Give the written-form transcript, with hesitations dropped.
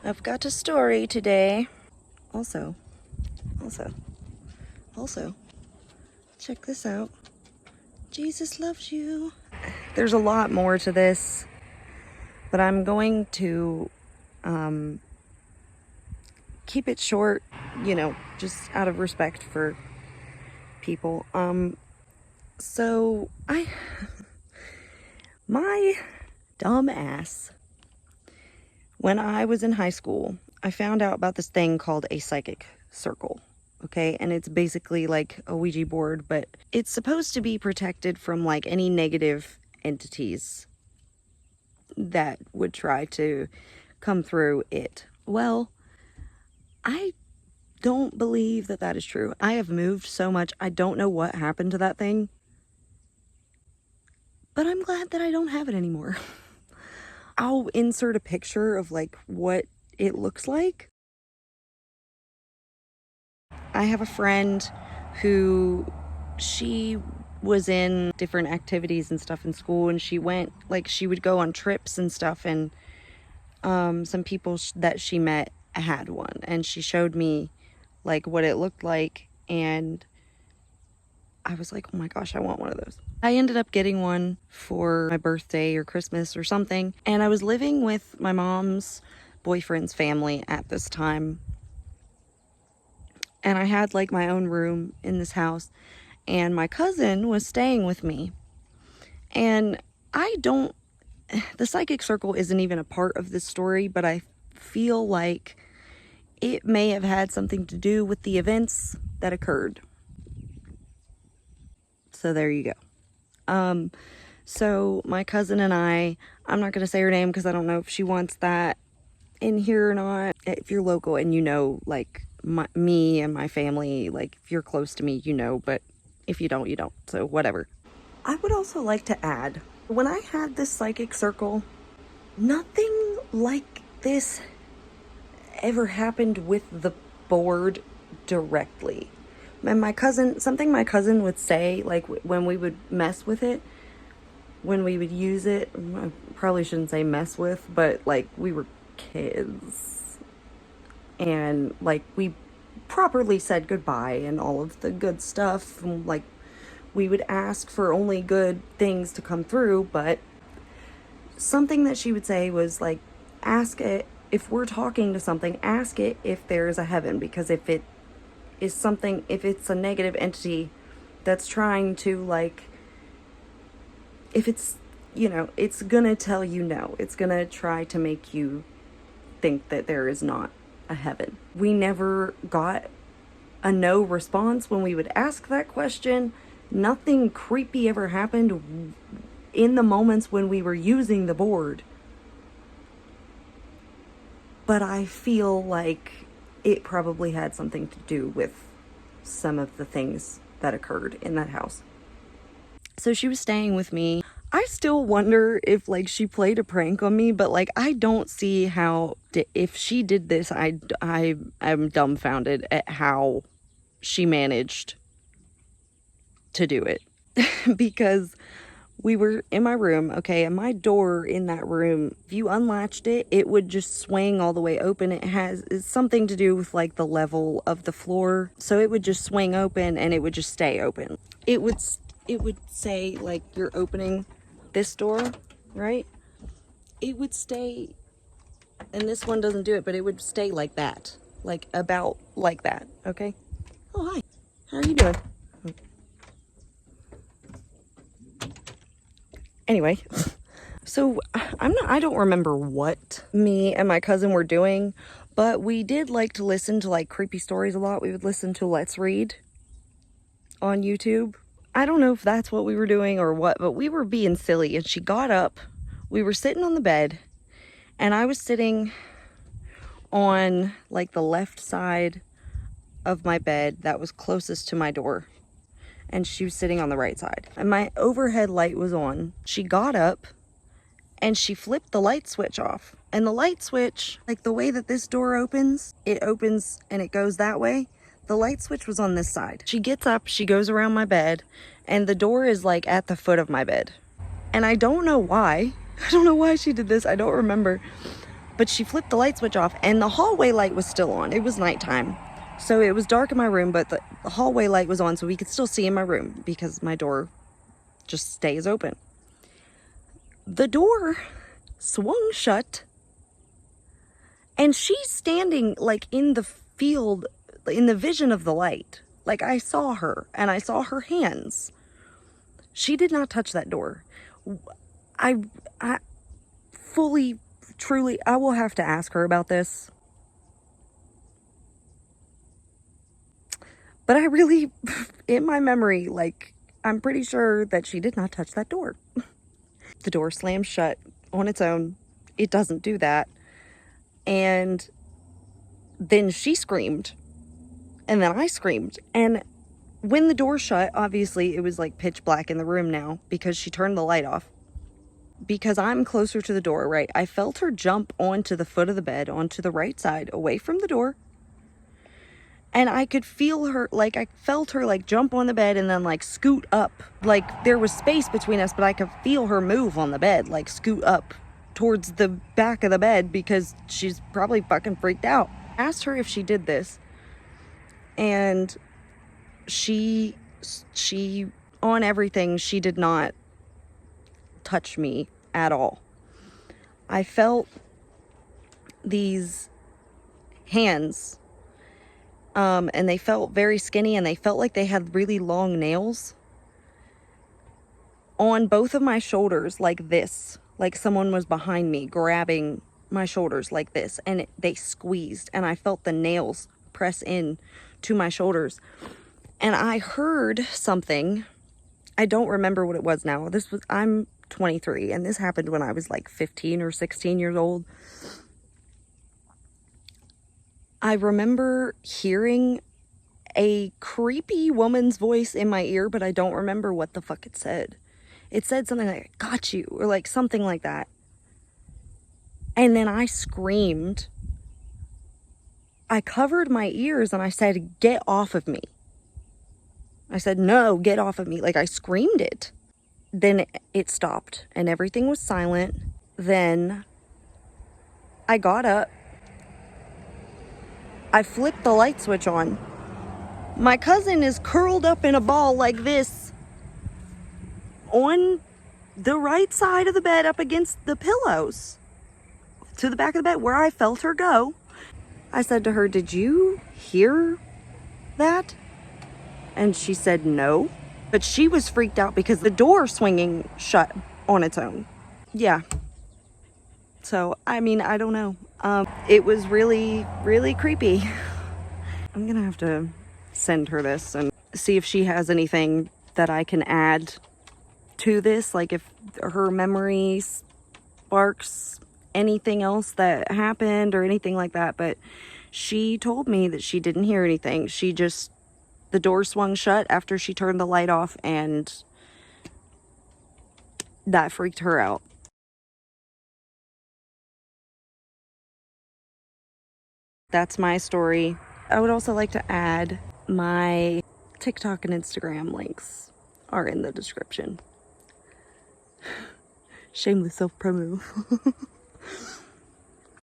I've got a story today. Also, check this out. Jesus loves you. There's a lot more to this, but I'm going to keep it short, just out of respect for people. So my dumb ass, when I was in high school, I found out about this thing called a psychic circle. Okay, and it's basically like a Ouija board, but it's supposed to be protected from like any negative entities that would try to come through it. Well, I don't believe that that is true. I have moved so much. I don't know what happened to that thing, but I'm glad that I don't have it anymore. I'll insert a picture of like what it looks like. I have a friend who, she was in different activities and stuff in school, and she would go on trips and stuff, and some people that she met had one, and she showed me like what it looked like, and I was like, oh my gosh, I want one of those. I ended up getting one for my birthday or Christmas or something, and I was living with my mom's boyfriend's family at this time. And I had like my own room in this house, and my cousin was staying with me. And the psychic circle isn't even a part of this story, but I feel like it may have had something to do with the events that occurred. So there you go. So my cousin and I'm not going to say her name because I don't know if she wants that in here or not. If you're local and like, me and my family, like if you're close to me, but if you don't, you don't, so whatever. I would also like to add, when I had this psychic circle, nothing like this ever happened with the board directly. And something my cousin would say, like when we would mess with it, when we would use it, I probably shouldn't say mess with, but like we were kids. And like we properly said goodbye and all of the good stuff. And, like we would ask for only good things to come through, but something that she would say was like, ask it, if we're talking to something, ask it if there's a heaven, because if it's a negative entity that's trying to like, if it's, it's gonna tell you no, it's gonna try to make you think that there is not a heaven. We never got a no response when we would ask that question. Nothing creepy ever happened in the moments when we were using the board. But I feel like it probably had something to do with some of the things that occurred in that house. So she was staying with me. I still wonder if like she played a prank on me, but like I don't see how, if she did this, I am dumbfounded at how she managed to do it. Because we were in my room, okay, and my door in that room, if you unlatched it, it would just swing all the way open. It's something to do with like the level of the floor, so it would just swing open and it would just stay open. It would say like you're opening this door, right? It would stay, and this one doesn't do it, but it would stay like that, like about like that. Okay. Oh, hi, how are you doing? Anyway, so I don't remember what me and my cousin were doing, but we did like to listen to like creepy stories a lot. We would listen to Let's Read on YouTube. I don't know if that's what we were doing or what, but we were being silly, and she got up. We were sitting on the bed, and I was sitting on like the left side of my bed that was closest to my door, and she was sitting on the right side, and my overhead light was on. She got up and she flipped the light switch off, and the light switch, like the way that this door opens, it opens and it goes that way. The light switch was on this side. She gets up, she goes around my bed, and the door is like at the foot of my bed. And I don't know why. I don't know why she did this. I don't remember. But she flipped the light switch off, and the hallway light was still on. It was nighttime. So it was dark in my room, but the hallway light was on, so we could still see in my room because my door just stays open. The door swung shut, and she's standing like in the field, in the vision of the light. Like, I saw her, and I saw her hands. She did not touch that door. I fully, truly, I will have to ask her about this. But I really, in my memory, like, I'm pretty sure that she did not touch that door. The door slammed shut on its own. It doesn't do that. And then she screamed. And then I screamed. And when the door shut, obviously it was like pitch black in the room now because she turned the light off. Because I'm closer to the door, right? I felt her jump onto the foot of the bed, onto the right side, away from the door. And I could feel her, like, I felt her, like, jump on the bed and then, like, scoot up. Like, there was space between us, but I could feel her move on the bed, like, scoot up towards the back of the bed because she's probably fucking freaked out. I asked her if she did this, and she, on everything, she did not touch me at all. I felt these hands, and they felt very skinny, and they felt like they had really long nails on both of my shoulders, like this, like someone was behind me grabbing my shoulders like this, and they squeezed, and I felt the nails press in to my shoulders. And I heard something. I don't remember what it was now. I'm 23, and this happened when I was like 15 or 16 years old. I remember hearing a creepy woman's voice in my ear, but I don't remember what the fuck it said. It said something like, "Got you," or like something like that. And then I screamed. I covered my ears and I said, "Get off of me." I said, "No, get off of me." Like, I screamed it. Then it stopped and everything was silent. Then I got up. I flipped the light switch on. My cousin is curled up in a ball like this on the right side of the bed up against the pillows to the back of the bed where I felt her go. I said to her, "Did you hear that?" And she said no. But she was freaked out because the door swinging shut on its own. Yeah. So, I mean, I don't know. It was really, really creepy. I'm gonna have to send her this and see if she has anything that I can add to this. Like, if her memory sparks anything else that happened or anything like that. But she told me that she didn't hear anything. The door swung shut after she turned the light off, and that freaked her out. That's my story. I would also like to add my TikTok and Instagram links are in the description. Shameless self-promo.